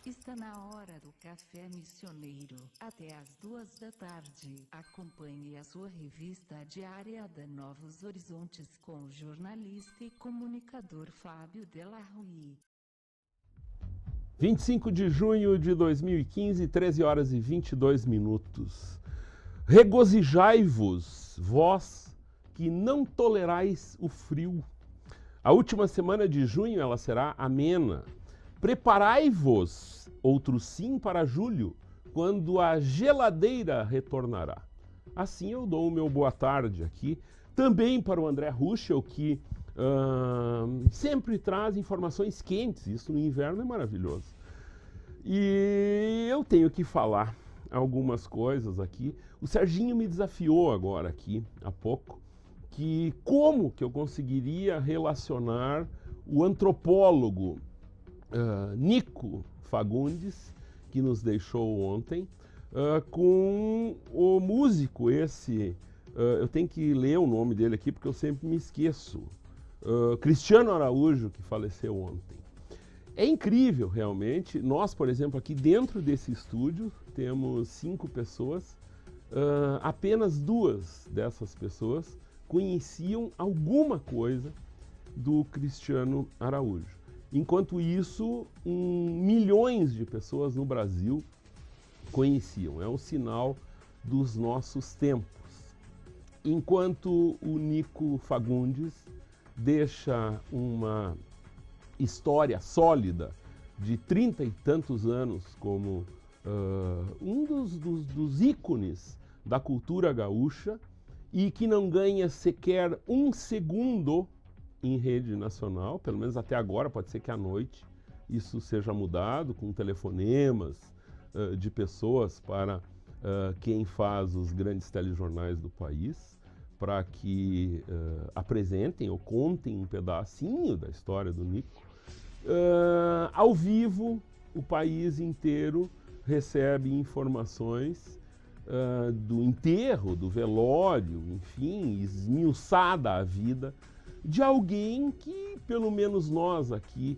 Está na hora do Café Missioneiro, até às 14h. Acompanhe a sua revista diária da Novos Horizontes com o jornalista e comunicador Fábio Della Rui. 25 de junho de 2015, 13 horas e 22 minutos. Regozijai-vos, vós que não tolerais o frio. A última semana de junho ela será amena. Preparai-vos, outro sim, para julho, quando a geladeira retornará. Assim eu dou o meu boa tarde aqui, também para o André Ruschel, que sempre traz informações quentes. Isso no inverno é maravilhoso. E eu tenho que falar algumas coisas aqui. O Serginho me desafiou agora aqui, há pouco, que como que eu conseguiria relacionar o antropólogo Nico Fagundes, que nos deixou ontem, com o músico eu tenho que ler o nome dele aqui porque eu sempre me esqueço, Cristiano Araújo, que faleceu ontem. É incrível realmente. Nós, por exemplo, aqui dentro desse estúdio temos 5 pessoas, apenas 2 dessas pessoas conheciam alguma coisa do Cristiano Araújo. Enquanto isso, milhões de pessoas no Brasil conheciam. É um sinal dos nossos tempos. Enquanto o Nico Fagundes deixa uma história sólida de 30 e tantos anos como um dos ícones da cultura gaúcha e que não ganha sequer um segundo em rede nacional, pelo menos até agora. Pode ser que à noite isso seja mudado com telefonemas de pessoas para quem faz os grandes telejornais do país, para que apresentem ou contem um pedacinho da história do Nico. Ao vivo, o país inteiro recebe informações do enterro, do velório, enfim, esmiuçada a vida de alguém que, pelo menos nós aqui,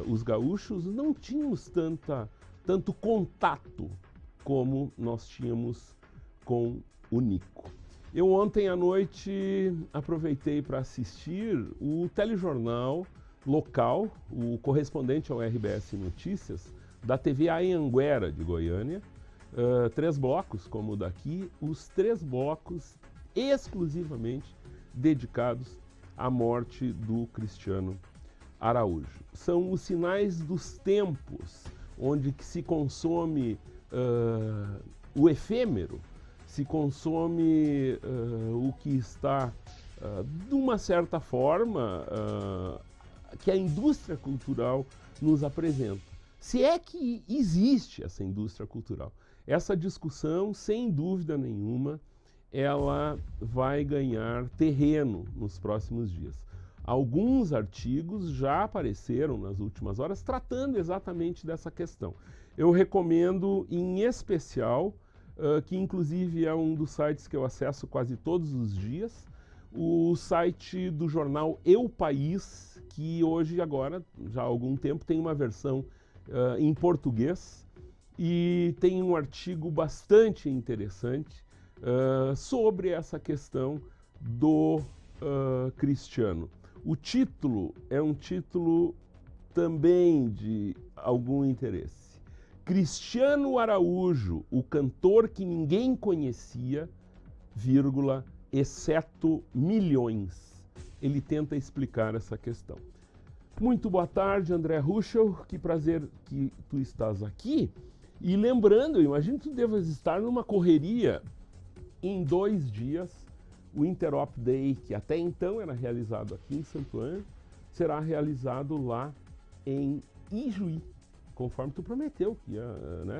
os gaúchos, não tínhamos tanto contato como nós tínhamos com o Nico. Eu ontem à noite aproveitei para assistir o telejornal local, o correspondente ao RBS Notícias, da TV Anhanguera de Goiânia, 3 blocos como o daqui, os 3 blocos exclusivamente dedicados à morte do Cristiano Araújo. São os sinais dos tempos, onde se consome o efêmero, se consome o que está, de uma certa forma, que a indústria cultural nos apresenta. Se é que existe essa indústria cultural. Essa discussão, sem dúvida nenhuma, ela vai ganhar terreno nos próximos dias. Alguns artigos já apareceram nas últimas horas tratando exatamente dessa questão. Eu recomendo em especial, que inclusive é um dos sites que eu acesso quase todos os dias, o site do jornal Eu País, que hoje, agora, já há algum tempo, tem uma versão em português e tem um artigo bastante interessante sobre essa questão do Cristiano. O título é um título também de algum interesse. Cristiano Araújo, o cantor que ninguém conhecia, vírgula, exceto milhões. Ele tenta explicar essa questão. Muito boa tarde, André Ruschel, que prazer que tu estás aqui. E lembrando, eu imagino que tu devas estar numa correria. Em 2 dias, o Interop Day, que até então era realizado aqui em Santo Ângelo, será realizado lá em Ijuí, conforme tu prometeu que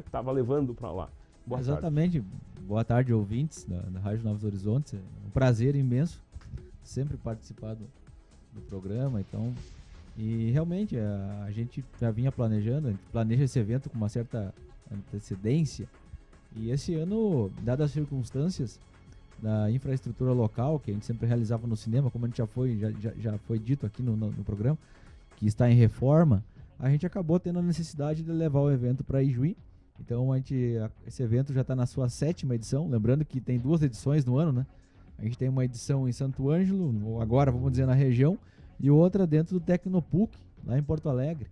estava levando para lá. Boa Exatamente. tarde. Boa tarde, ouvintes da Rádio Novos Horizontes. É um prazer imenso sempre participar do programa. Então, e realmente a gente já vinha planejando, a gente planeja esse evento com uma certa antecedência. E esse ano, dadas as circunstâncias da infraestrutura local, que a gente sempre realizava no cinema, como a gente já foi dito aqui no programa, que está em reforma, a gente acabou tendo a necessidade de levar o evento para Ijuí. Então esse evento já está na sua 7ª edição, lembrando que tem 2 edições no ano, né? A gente tem uma edição em Santo Ângelo, agora vamos dizer na região, e outra dentro do Tecnopuc, lá em Porto Alegre.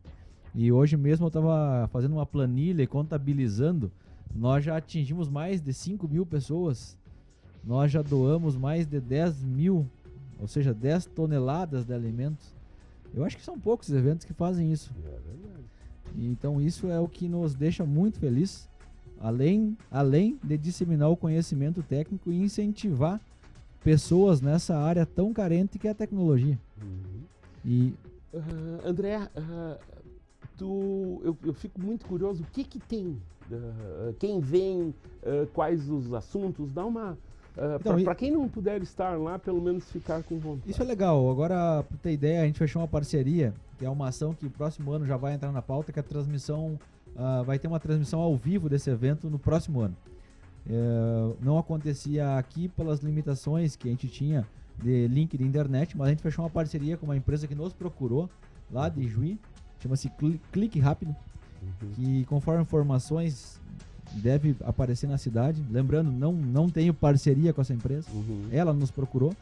E hoje mesmo eu estava fazendo uma planilha e contabilizando, nós já atingimos mais de 5.000 pessoas, nós já doamos mais de 10.000, ou seja, 10 toneladas de alimentos. Eu acho que são poucos eventos que fazem isso. É verdade. Então isso é o que nos deixa muito felizes, além de disseminar o conhecimento técnico e incentivar pessoas nessa área tão carente que é a tecnologia. E André, eu fico muito curioso, o que tem? Quem vem? Quais os assuntos? Dá uma... para quem não puder estar lá, pelo menos ficar com vontade. Isso é legal. Agora, para ter ideia, a gente fechou uma parceria, que é uma ação que o próximo ano já vai entrar na pauta, que é a transmissão, vai ter uma transmissão ao vivo desse evento no próximo ano. Não acontecia aqui pelas limitações que a gente tinha de link de internet, mas a gente fechou uma parceria com uma empresa que nos procurou, lá de Juí, chama-se Clique Rápido, que conforme informações deve aparecer na cidade. Lembrando, não tenho parceria com essa empresa. Ela nos procurou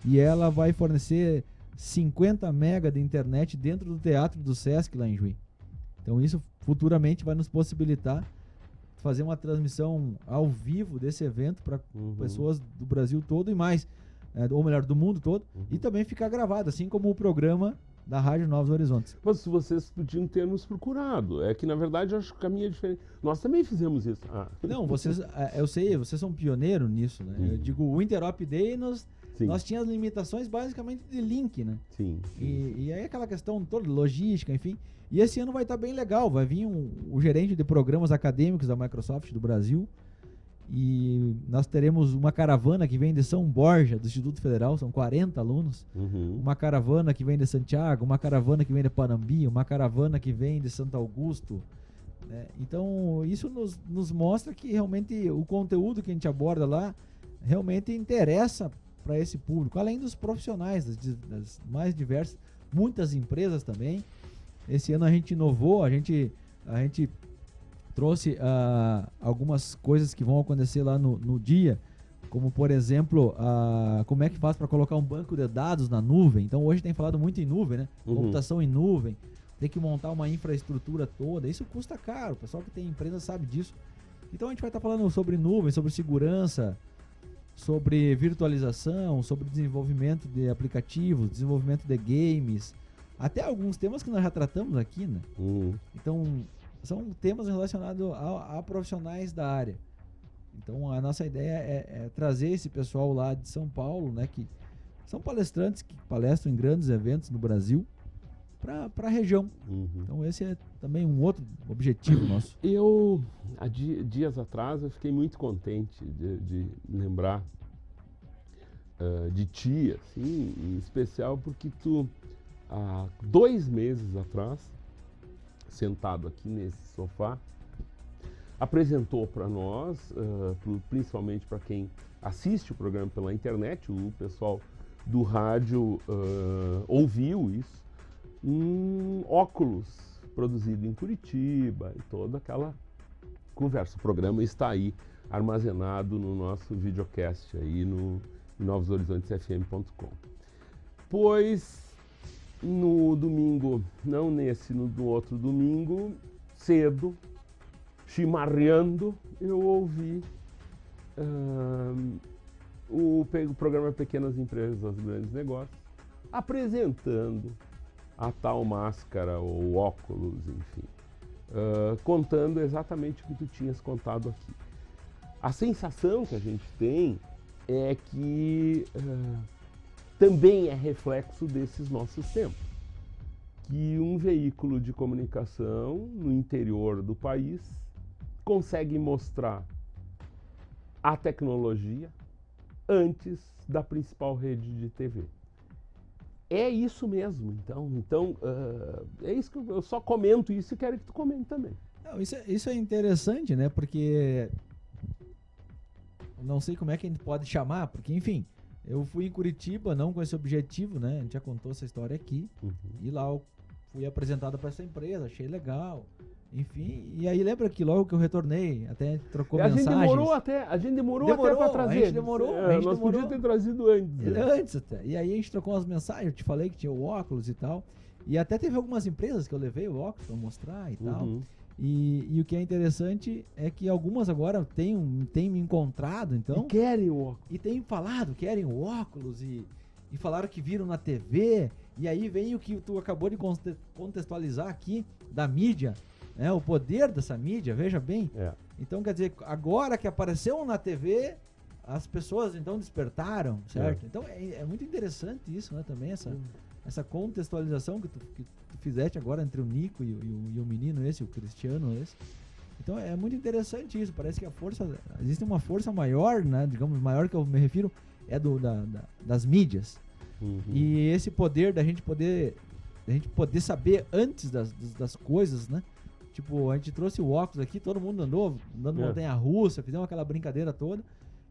e ela vai fornecer 50 mega de internet dentro do Teatro do Sesc lá em Juí. Então isso futuramente vai nos possibilitar fazer uma transmissão ao vivo desse evento para pessoas do Brasil todo e mais, ou melhor, do mundo todo, e também ficar gravado, assim como o programa da Rádio Novos Horizontes. Mas se vocês podiam ter nos procurado, é que na verdade eu acho que o caminho é diferente. Nós também fizemos isso. Não, vocês, eu sei, vocês são pioneiros nisso, né? Eu digo, o Interop Day nós tínhamos limitações basicamente de link, né? Sim. E aí aquela questão toda, logística, enfim. E esse ano vai estar bem legal, vai vir o gerente de programas acadêmicos da Microsoft do Brasil, e nós teremos uma caravana que vem de São Borja, do Instituto Federal, são 40 alunos, uma caravana que vem de Santiago, uma caravana que vem de Panambi, uma caravana que vem de Santo Augusto, né? Então isso nos mostra que realmente o conteúdo que a gente aborda lá realmente interessa para esse público, além dos profissionais, das mais diversas, muitas empresas também. Esse ano a gente inovou, a gente trouxe algumas coisas que vão acontecer lá no dia, como por exemplo, como é que faz para colocar um banco de dados na nuvem. Então hoje tem falado muito em nuvem, né? Computação em nuvem, tem que montar uma infraestrutura toda, isso custa caro, o pessoal que tem empresa sabe disso. Então a gente vai estar falando sobre nuvem, sobre segurança, sobre virtualização, sobre desenvolvimento de aplicativos, desenvolvimento de games, até alguns temas que nós já tratamos aqui, né? Então são temas relacionados a profissionais da área. Então a nossa ideia é trazer esse pessoal lá de São Paulo, né, que são palestrantes que palestram em grandes eventos no Brasil, para a região. Então esse é também um outro objetivo nosso. Eu, há dias atrás, eu fiquei muito contente de lembrar de ti, assim, em especial porque tu, há 2 meses atrás, sentado aqui nesse sofá, apresentou para nós, principalmente para quem assiste o programa pela internet, o pessoal do rádio ouviu isso, um óculos produzido em Curitiba e toda aquela conversa. O programa está aí armazenado no nosso videocast aí no novoshorizontesfm.com. Pois no domingo, não nesse, no outro domingo, cedo, chimarreando, eu ouvi o programa Pequenas Empresas, Grandes Negócios, apresentando a tal máscara ou óculos, enfim, contando exatamente o que tu tinhas contado aqui. A sensação que a gente tem é que também é reflexo desses nossos tempos, que um veículo de comunicação no interior do país consegue mostrar a tecnologia antes da principal rede de TV. É isso mesmo, então é isso que eu só comento isso e quero que tu comente também. Não, isso é interessante, né? Porque não sei como é que a gente pode chamar, porque enfim, eu fui em Curitiba não com esse objetivo, né? A gente já contou essa história aqui, e lá eu fui apresentado para essa empresa, achei legal. Enfim, e aí lembra que logo que eu retornei, até trocou mensagens. A gente demorou até para trazer. A gente demorou. Nós podíamos ter trazido antes. Antes até. E aí a gente trocou umas mensagens, eu te falei que tinha o óculos e tal. E até teve algumas empresas que eu levei o óculos para mostrar e tal. E o que é interessante é que algumas agora têm me encontrado, então. E querem o óculos. E têm falado, querem o óculos e falaram que viram na TV. E aí vem o que tu acabou de contextualizar aqui da mídia. O poder dessa mídia, veja bem. Então, quer dizer, agora que apareceu na TV, as pessoas então despertaram, certo? Então, é muito interessante isso, né? Também essa contextualização que tu fizeste agora entre o Nico e o menino esse, o Cristiano esse. Então, é muito interessante isso. Parece que existe uma força maior, né? Digamos, maior que eu me refiro, é das mídias. E esse poder da gente poder saber antes das coisas, né? Tipo, a gente trouxe o óculos aqui, todo mundo andando montanha-russa, fizemos aquela brincadeira toda,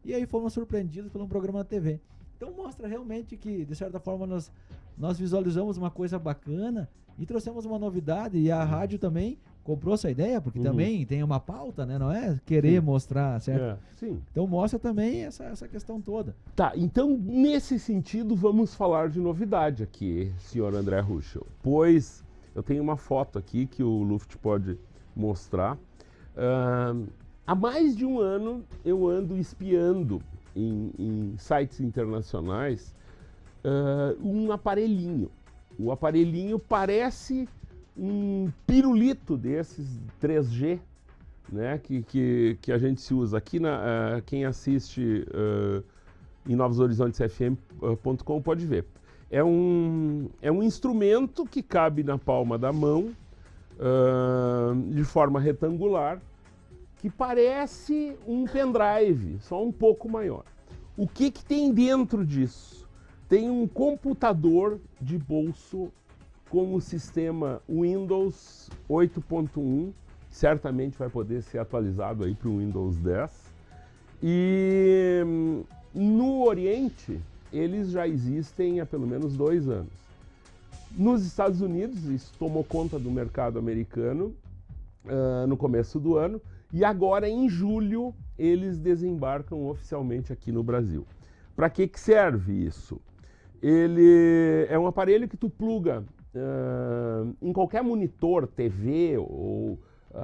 e aí fomos surpreendidos por um programa na TV. Então mostra realmente que, de certa forma, nós visualizamos uma coisa bacana e trouxemos uma novidade, e a rádio também comprou essa ideia, porque também tem uma pauta, né? Não é querer mostrar, certo? Sim. Então mostra também essa questão toda. Tá, então nesse sentido vamos falar de novidade aqui, senhor André Ruschel, pois eu tenho uma foto aqui que o Luft pode mostrar. Há mais de um ano eu ando espiando em sites internacionais um aparelhinho. O aparelhinho parece um pirulito desses 3G, né, que a gente se usa aqui. Quem assiste em novosHorizontesFM.com pode ver. É um instrumento que cabe na palma da mão, de forma retangular, que parece um pendrive, só um pouco maior. O que tem dentro disso? Tem um computador de bolso com o sistema Windows 8.1, certamente vai poder ser atualizado aí para o Windows 10. E no Oriente, eles já existem há pelo menos 2 anos. Nos Estados Unidos, isso tomou conta do mercado americano no começo do ano, e agora em julho eles desembarcam oficialmente aqui no Brasil. Para que serve isso? Ele é um aparelho que tu pluga em qualquer monitor, TV ou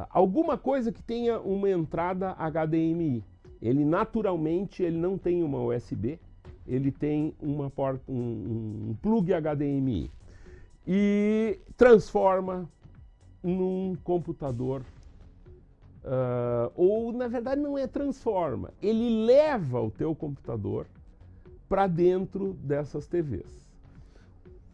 alguma coisa que tenha uma entrada HDMI. Ele naturalmente não tem uma USB, ele tem uma porta, um plug HDMI e transforma num computador, ou na verdade não é transforma, ele leva o teu computador para dentro dessas TVs.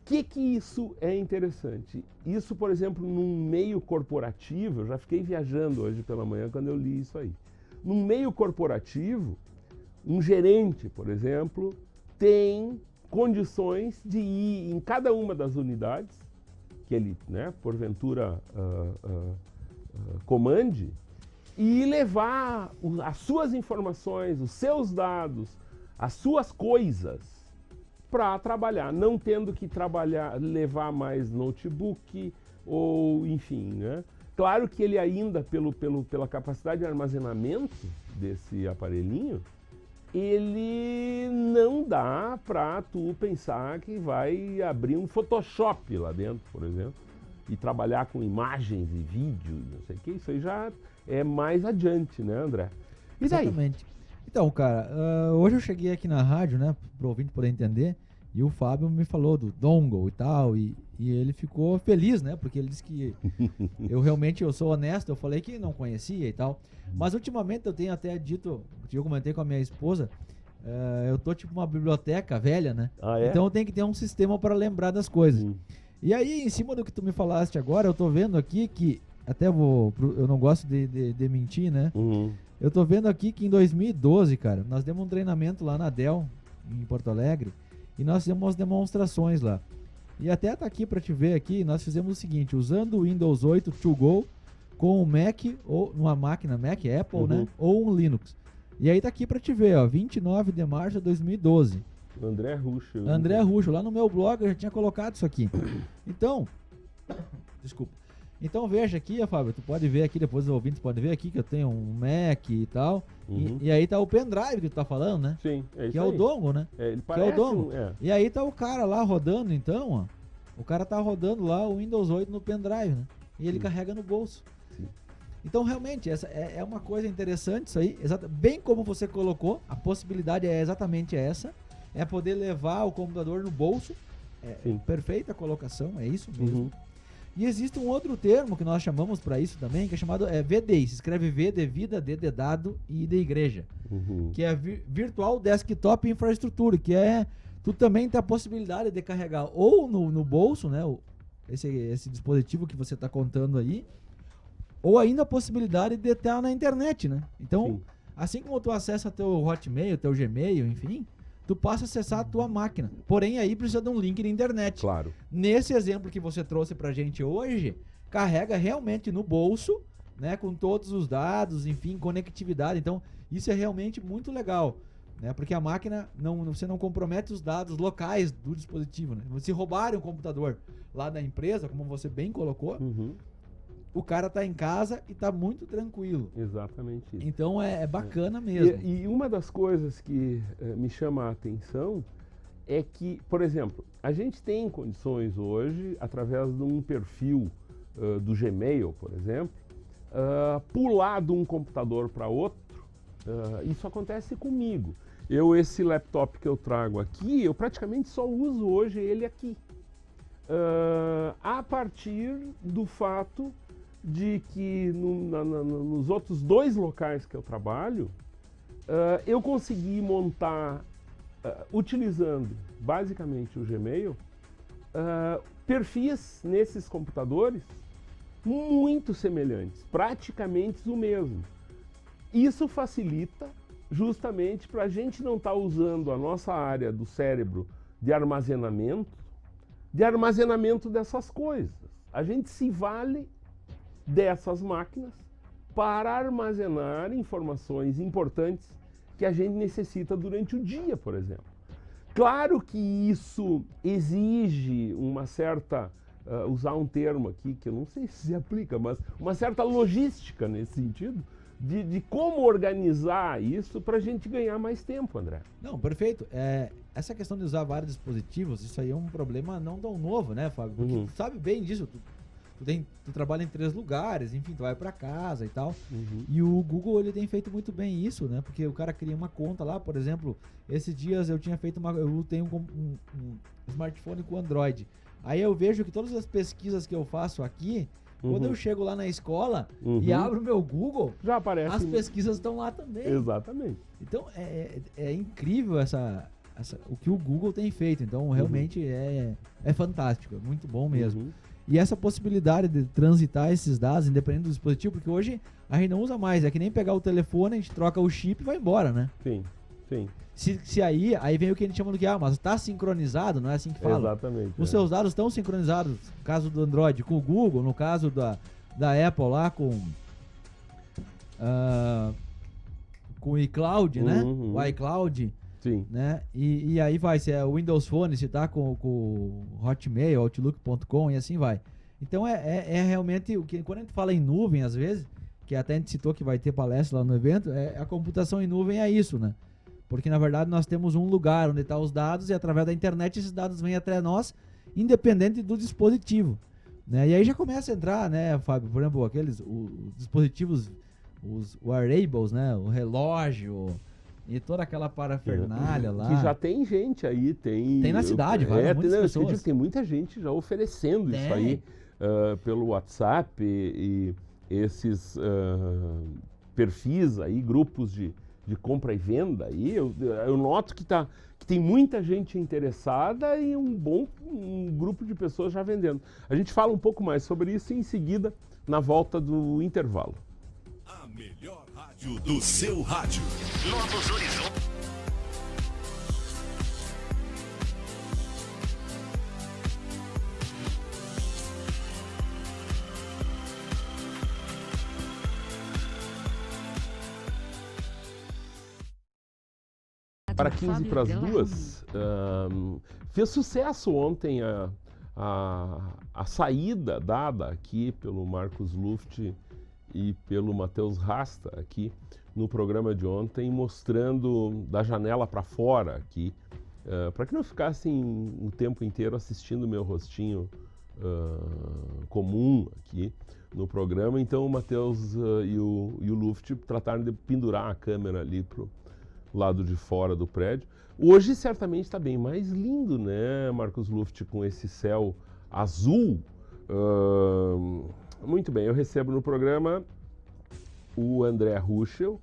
Que isso é interessante? Isso, por exemplo, num meio corporativo, eu já fiquei viajando hoje pela manhã quando eu li isso aí. Num meio corporativo, um gerente, por exemplo, tem condições de ir em cada uma das unidades que ele, né, porventura, comande, e levar as suas informações, os seus dados, as suas coisas para trabalhar, não tendo que levar mais notebook ou enfim, né? Claro que ele ainda, pela capacidade de armazenamento desse aparelhinho, ele não dá para tu pensar que vai abrir um Photoshop lá dentro, por exemplo, e trabalhar com imagens e vídeos, não sei o que, isso aí já é mais adiante, né, André? E daí? Exatamente. Então, cara, hoje eu cheguei aqui na rádio, né, para o ouvinte poder entender, e o Fábio me falou do dongle e tal, e ele ficou feliz, né, porque ele disse que eu sou honesto, eu falei que não conhecia e tal, mas ultimamente eu tenho até dito, eu comentei com a minha esposa, eu tô tipo uma biblioteca velha, né, então eu tenho que ter um sistema para lembrar das coisas. E aí, em cima do que tu me falaste agora, eu tô vendo aqui que, até eu não gosto de mentir, né, eu tô vendo aqui que em 2012, cara, nós demos um treinamento lá na Dell, em Porto Alegre, e nós fizemos umas demonstrações lá. E até tá aqui para te ver aqui, nós fizemos o seguinte, usando o Windows 8 To Go com um Mac, ou uma máquina Mac, Apple, né, ou um Linux. E aí tá aqui para te ver, ó, 29 de março de 2012. André Ruschel, lá no meu blog eu já tinha colocado isso aqui. Então, Desculpa. Então veja aqui, Fábio, tu pode ver aqui, depois os ouvintes podem ver aqui que eu tenho um Mac e tal. E aí tá o pendrive que tu tá falando, né? Sim, é isso que é aí. o dongle, né? Ele Que parece é o dongle. é. E aí tá o cara lá rodando, então, ó. O cara tá rodando lá o Windows 8 no pendrive, né? E ele carrega no bolso. Sim. Então, realmente, essa é uma coisa interessante isso aí. Bem como você colocou, a possibilidade é exatamente essa. É poder levar o computador no bolso. Perfeita colocação, é isso mesmo. E existe um outro termo que nós chamamos para isso também, que é chamado VDI. Se escreve V de vida, D de dado e de igreja. Que é Virtual Desktop Infrastructure, que é... Tu também tem a possibilidade de carregar ou no bolso, né? Esse dispositivo que você está contando aí, ou ainda a possibilidade de estar na internet, né? Então, assim como tu acessa teu Hotmail, teu Gmail, enfim, tu passa a acessar a tua máquina. Porém, aí precisa de um link de internet. Claro. Nesse exemplo que você trouxe pra gente hoje, carrega realmente no bolso, né? Com todos os dados, enfim, conectividade. Então, isso é realmente muito legal. Né? Porque a máquina, você não compromete os dados locais do dispositivo. Né? Se roubarem um computador lá da empresa, como você bem colocou, o cara tá em casa e tá muito tranquilo. Exatamente isso. Então é bacana mesmo. E uma das coisas que me chama a atenção é que, por exemplo, a gente tem condições hoje, através de um perfil do Gmail, por exemplo, pular de um computador para outro. Isso acontece comigo. Esse laptop que eu trago aqui, eu praticamente só uso hoje ele aqui. A partir do fato de que nos outros 2 locais que eu trabalho, eu consegui montar, utilizando basicamente o Gmail, perfis nesses computadores muito semelhantes, praticamente o mesmo. Isso facilita justamente para a gente não estar usando a nossa área do cérebro de armazenamento dessas coisas. A gente se vale dessas máquinas para armazenar informações importantes que a gente necessita durante o dia, por exemplo. Claro que isso exige uma certa, usar um termo aqui que eu não sei se aplica, mas uma certa logística nesse sentido, de como organizar isso para a gente ganhar mais tempo, André. Não, perfeito. Essa questão de usar vários dispositivos, isso aí é um problema não tão novo, né, Fábio? Porque tu sabe bem disso. Tu trabalha em 3 lugares, enfim, tu vai para casa e tal. E o Google, ele tem feito muito bem isso, né? Porque o cara cria uma conta lá, por exemplo, esses dias eu tinha feito eu tenho um smartphone com Android. Aí eu vejo que todas as pesquisas que eu faço aqui, quando eu chego lá na escola e abro o meu Google, já aparece. As pesquisas estão lá também. Exatamente. Então, é incrível o que o Google tem feito. Então, realmente é fantástico, é muito bom mesmo. E essa possibilidade de transitar esses dados, independente do dispositivo, porque hoje a gente não usa mais. É que nem pegar o telefone, a gente troca o chip e vai embora, né? Sim. Se aí vem o que a gente chama do que, mas está sincronizado, não é assim que fala? Exatamente. Os seus dados estão sincronizados, no caso do Android, com o Google, no caso da Apple lá com o iCloud, né? O iCloud. Sim. Né? E aí vai, se é o Windows Phone, se tá com o Hotmail, Outlook.com e assim vai. Então é realmente o que, quando a gente fala em nuvem, às vezes, que até a gente citou que vai ter palestra lá no evento, a computação em nuvem é isso, né? Porque na verdade nós temos um lugar onde estão os dados e através da internet esses dados vêm até nós, independente do dispositivo. Né? E aí já começa a entrar, né, Fábio, por exemplo, os dispositivos, os wearables, né? O relógio e toda aquela parafernália lá. Que já tem gente aí, tem na cidade, muitas pessoas. Tem muita gente já oferecendo isso aí pelo WhatsApp e esses perfis aí, grupos de compra e venda aí. Eu noto que tem muita gente interessada e um grupo de pessoas já vendendo. A gente fala um pouco mais sobre isso em seguida, na volta do intervalo. A melhor rádio do seu rádio. Novos Horizontes. Para 15 para as 2, fez sucesso ontem a saída dada aqui pelo Marcos Luft e pelo Matheus Rasta aqui no programa de ontem, mostrando da janela para fora aqui, para que não ficassem o tempo inteiro assistindo o meu rostinho comum aqui no programa. Então o Matheus e o Luft trataram de pendurar a câmera ali pro lado de fora do prédio. Hoje certamente está bem mais lindo, né, Marcos Luft, com esse céu azul. Muito bem, eu recebo no programa o André Ruschel,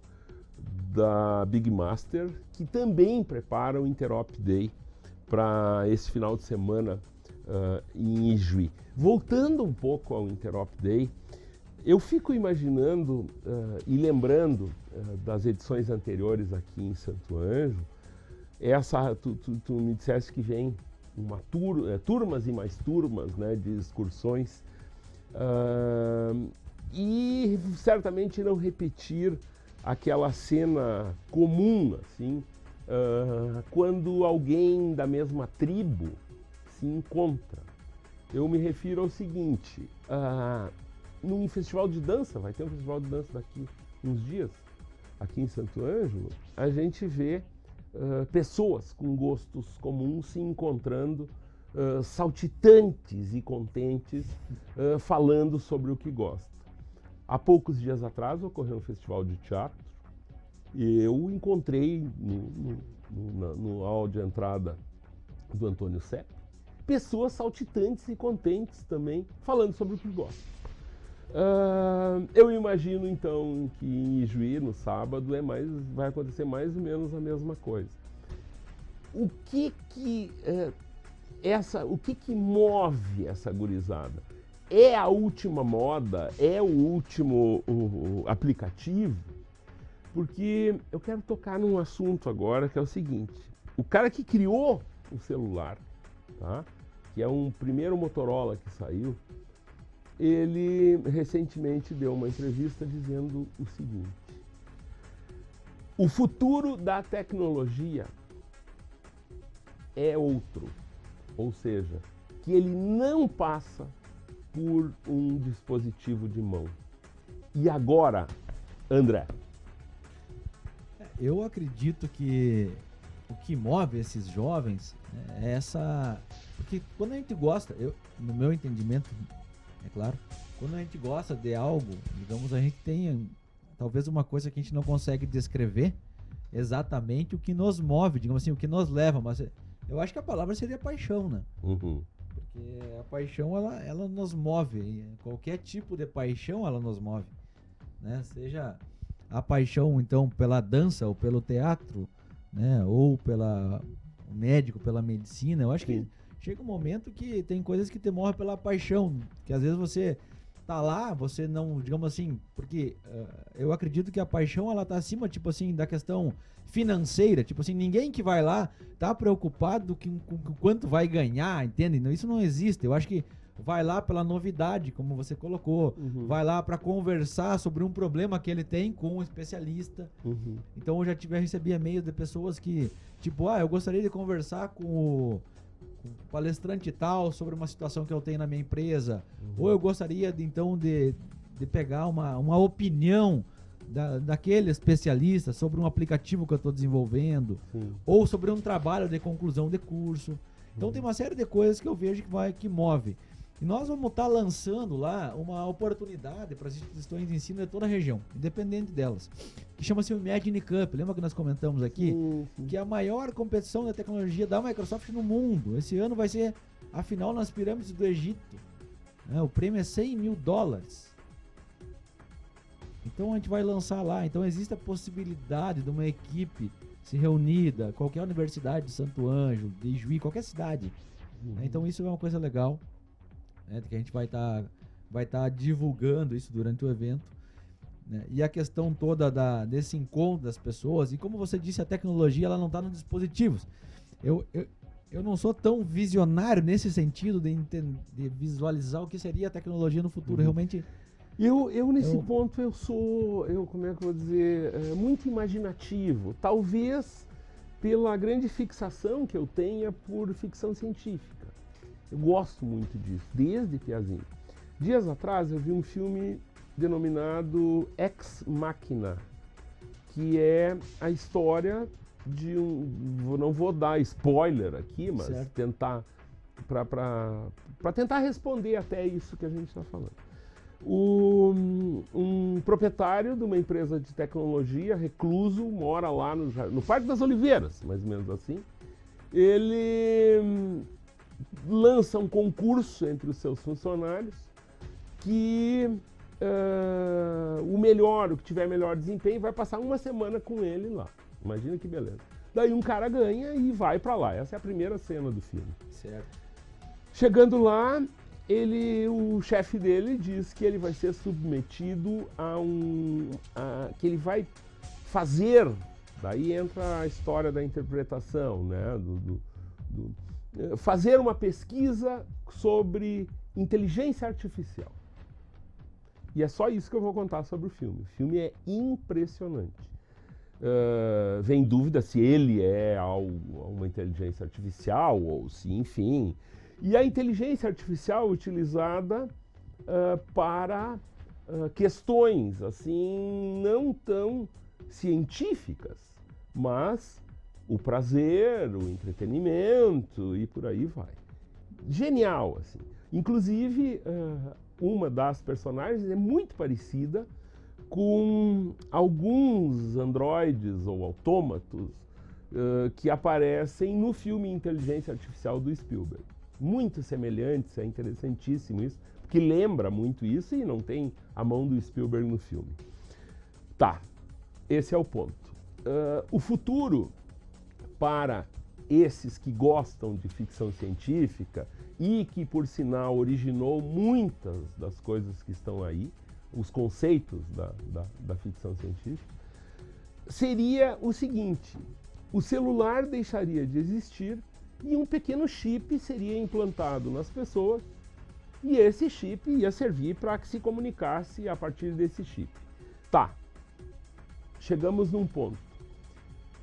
da Big Master, que também prepara o Interop Day para esse final de semana em Ijuí. Voltando um pouco ao Interop Day, eu fico imaginando e lembrando das edições anteriores aqui em Santo Anjo. Tu me disseste que vem uma turmas e mais turmas, né, de excursões, e certamente não repetir aquela cena comum, assim, quando alguém da mesma tribo se encontra. Eu me refiro ao seguinte: num festival de dança, vai ter um festival de dança daqui uns dias, aqui em Santo Ângelo, a gente vê pessoas com gostos comuns se encontrando, saltitantes e contentes, falando sobre o que gostam. Há poucos dias atrás ocorreu um festival de teatro e eu encontrei no hall de entrada do Antônio Sepp pessoas saltitantes e contentes também, falando sobre o que gostam. Eu imagino então que em Ijuí, no sábado, vai acontecer mais ou menos a mesma coisa. O que move essa gurizada? É a última moda? É o último aplicativo? Porque eu quero tocar num assunto agora que é o seguinte: o cara que criou o celular, tá? Que é um primeiro Motorola que saiu, ele recentemente deu uma entrevista dizendo o seguinte: o futuro da tecnologia é outro, ou seja, que ele não passa por um dispositivo de mão. E agora, André? Eu acredito que o que move esses jovens é essa... Porque quando a gente gosta, no meu entendimento, é claro, quando a gente gosta de algo, digamos, a gente tem talvez uma coisa que a gente não consegue descrever exatamente o que nos move, digamos assim, o que nos leva, mas eu acho que a palavra seria paixão, né? Uhum. Porque a paixão, ela nos move, e qualquer tipo de paixão ela nos move, né? Seja a paixão, então, pela dança ou pelo teatro, né? Ou pelo médico, pela medicina. Eu acho que chega um momento que tem coisas que te movem pela paixão, que às vezes você tá lá, você não, digamos assim, porque eu acredito que a paixão, ela tá acima, tipo assim, da questão financeira, tipo assim, ninguém que vai lá tá preocupado com quanto vai ganhar, entende? Isso não existe. Eu acho que vai lá pela novidade, como você colocou, vai lá para conversar sobre um problema que ele tem com um especialista. Então eu já recebi e-mails de pessoas que, tipo, eu gostaria de conversar com o palestrante tal sobre uma situação que eu tenho na minha empresa, ou eu gostaria de pegar uma opinião daquele especialista sobre um aplicativo que eu estou desenvolvendo, ou sobre um trabalho de conclusão de curso. Então tem uma série de coisas que eu vejo que move. E nós vamos estar lançando lá uma oportunidade para as instituições de ensino de toda a região, independente delas, que chama-se o Imagine Cup. Lembra que nós comentamos aqui? Que é a maior competição de tecnologia da Microsoft no mundo. Esse ano vai ser a final nas pirâmides do Egito. O prêmio é $100 mil. Então a gente vai lançar lá. Então existe a possibilidade de uma equipe se reunida, qualquer universidade de Santo Ângelo, de Ijuí, qualquer cidade. Então isso é uma coisa legal, né, que a gente vai estar divulgando isso durante o evento, né? E a questão toda desse encontro das pessoas, e como você disse, a tecnologia ela não está nos dispositivos. Eu não sou tão visionário nesse sentido de visualizar o que seria a tecnologia no futuro. Realmente eu nesse ponto eu sou, como é que eu vou dizer, muito imaginativo, talvez pela grande fixação que eu tenha por ficção científica. Eu gosto muito disso, desde piazinho. Dias atrás eu vi um filme denominado Ex Machina, que é a história de não vou dar spoiler aqui, mas Certo. tentar para tentar responder até isso que a gente está falando. Um proprietário de uma empresa de tecnologia, recluso, mora lá no Parque das Oliveiras, mais ou menos assim. Ele lança um concurso entre os seus funcionários que o que tiver melhor desempenho vai passar uma semana com ele lá. Imagina que beleza. Daí um cara ganha e vai para lá. Essa é a primeira cena do filme. Certo. Chegando lá, o chefe dele diz que ele vai ser submetido que ele vai fazer, daí entra a história da interpretação, né? Fazer uma pesquisa sobre inteligência artificial. E é só isso que eu vou contar sobre o filme. O filme é impressionante. Vem dúvida se ele é uma inteligência artificial ou se, enfim. E a inteligência artificial utilizada para questões assim não tão científicas, mas o prazer, o entretenimento e por aí vai. Genial, assim. Inclusive, uma das personagens é muito parecida com alguns androides ou autômatos que aparecem no filme Inteligência Artificial do Spielberg. Muito semelhantes, é interessantíssimo isso, porque lembra muito isso e não tem a mão do Spielberg no filme. Tá, esse é o ponto. O futuro para esses que gostam de ficção científica e que, por sinal, originou muitas das coisas que estão aí, os conceitos da ficção científica, seria o seguinte: o celular deixaria de existir e um pequeno chip seria implantado nas pessoas e esse chip ia servir para que se comunicasse a partir desse chip. Tá, chegamos num ponto.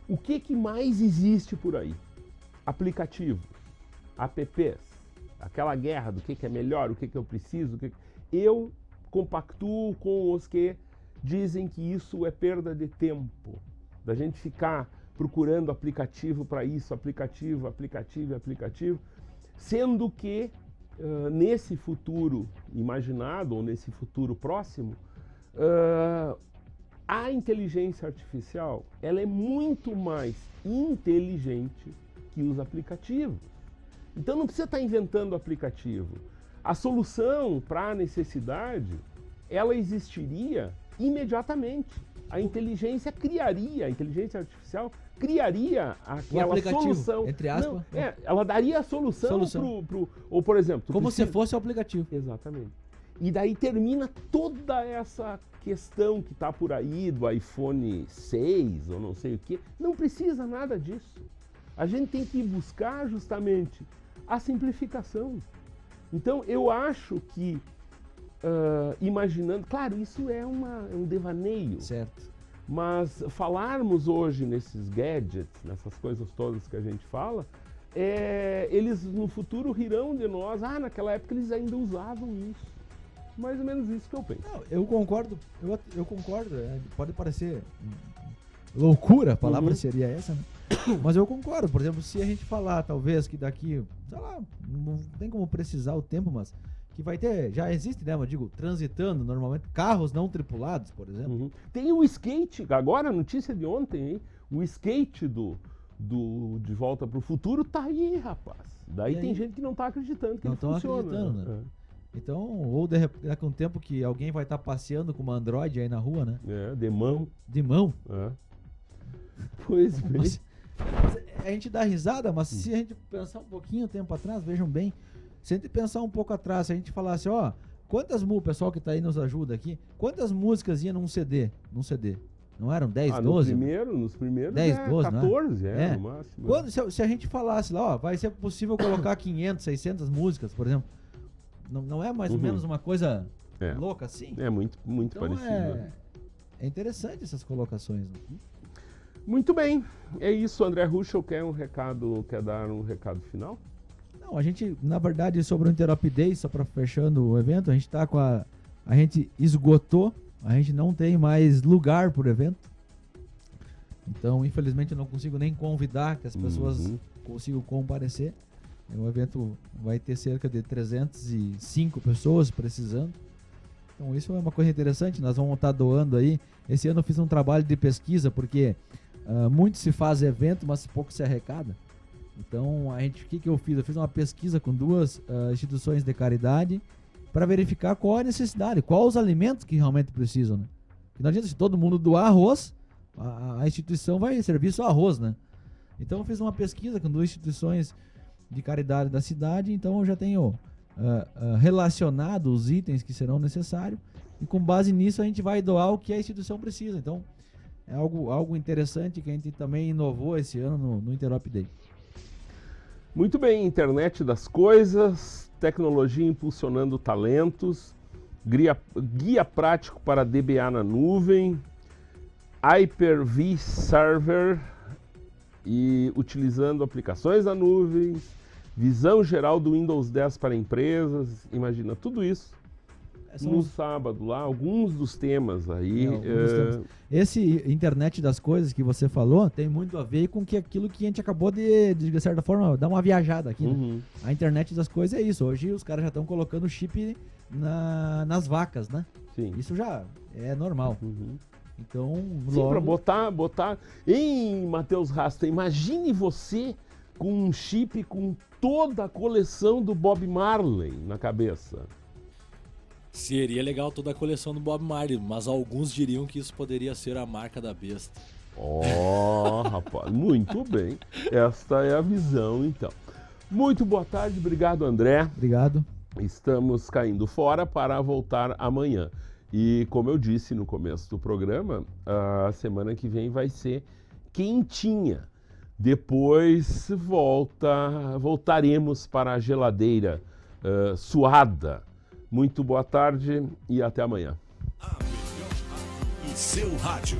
O que mais existe por aí? Aplicativos, apps, aquela guerra do que é melhor, o que eu preciso. Eu compactuo com os que dizem que isso é perda de tempo, da gente ficar procurando aplicativo para isso, aplicativo, sendo que nesse futuro imaginado ou nesse futuro próximo, a inteligência artificial ela é muito mais inteligente que os aplicativos. Então não precisa estar inventando aplicativo. A solução para a necessidade, ela existiria imediatamente. A inteligência artificial criaria aquela solução. Entre aspas. Não, ela daria a solução. Ou, por exemplo... Como se fosse o aplicativo. Exatamente. E daí termina toda essa questão que está por aí do iPhone 6 ou não sei o quê. Não precisa nada disso. A gente tem que buscar justamente a simplificação. Então eu acho que, imaginando... Claro, isso é um devaneio. Certo. Mas falarmos hoje nesses gadgets, nessas coisas todas que a gente fala, eles no futuro rirão de nós. Naquela época eles ainda usavam isso. Mais ou menos isso que eu penso. Não, eu concordo, eu concordo. Pode parecer loucura, a palavra seria essa, né? Mas eu concordo. Por exemplo, se a gente falar, talvez, que daqui, sei lá, não tem como precisar o tempo, mas que vai ter, já existe, né? Eu digo, transitando normalmente, carros não tripulados, por exemplo. Tem o skate, agora a notícia de ontem, hein? O skate De Volta para o Futuro tá aí, rapaz. Daí tem gente que não tá acreditando que não ele funciona. Acreditando, né? Então, ou daqui a um tempo que alguém vai estar passeando com uma Android aí na rua, né? De mão. De mão. Pois bem. Mas a gente dá risada, mas se a gente pensar um pouquinho tempo atrás, vejam bem, se a gente pensar um pouco atrás, se a gente falasse, quantas músicas, o pessoal que tá aí nos ajuda aqui, quantas músicas iam num CD? Não eram 10, 12? Nos primeiros 10, 12, 14, no máximo. Quando, se a gente falasse lá, vai ser possível colocar 500, 600 músicas, por exemplo, não é mais ou menos uma coisa louca assim? É muito então parecido. É interessante essas colocações. Né? Muito bem, é isso. André Ruschel quer dar um recado final? Não, Não, a gente, na verdade, sobre o Interop Day, só para fechando o evento, a gente tá com a gente esgotou, a gente não tem mais lugar por evento. Então, infelizmente, eu não consigo nem convidar que as pessoas consigam comparecer. O evento vai ter cerca de 305 pessoas precisando. Então, isso é uma coisa interessante. Nós vamos estar doando aí. Esse ano eu fiz um trabalho de pesquisa, porque muito se faz evento, mas pouco se arrecada. Então, o que eu fiz? Eu fiz uma pesquisa com 2 instituições de caridade para verificar qual é a necessidade, quais os alimentos que realmente precisam, né? Porque não adianta, se todo mundo doar arroz, a instituição vai servir só arroz, né? Então eu fiz uma pesquisa com 2 instituições de caridade da cidade, então eu já tenho relacionado os itens que serão necessários, e com base nisso a gente vai doar o que a instituição precisa. Então é algo interessante que a gente também inovou esse ano no Interop Day. Muito bem, internet das coisas, tecnologia impulsionando talentos, guia prático para DBA na nuvem, Hyper-V Server e utilizando aplicações na nuvem, visão geral do Windows 10 para empresas, imagina tudo isso no sábado lá, alguns dos temas aí. Esse internet das coisas que você falou tem muito a ver com aquilo que a gente acabou de certa forma, dar uma viajada aqui, né? A internet das coisas é isso. Hoje os caras já estão colocando chip nas vacas, né? Sim. Isso já é normal. Então, sim, para botar... Hein, Matheus Rasta, imagine você com um chip com toda a coleção do Bob Marley na cabeça. Seria legal toda a coleção do Bob Marley, mas alguns diriam que isso poderia ser a marca da besta. Rapaz, muito bem. Esta é a visão, então. Muito boa tarde, obrigado, André. Obrigado. Estamos caindo fora para voltar amanhã. E como eu disse no começo do programa, a semana que vem vai ser quentinha. Depois voltaremos para a geladeira suada. Muito boa tarde e até amanhã. A melhor rádio do seu rádio.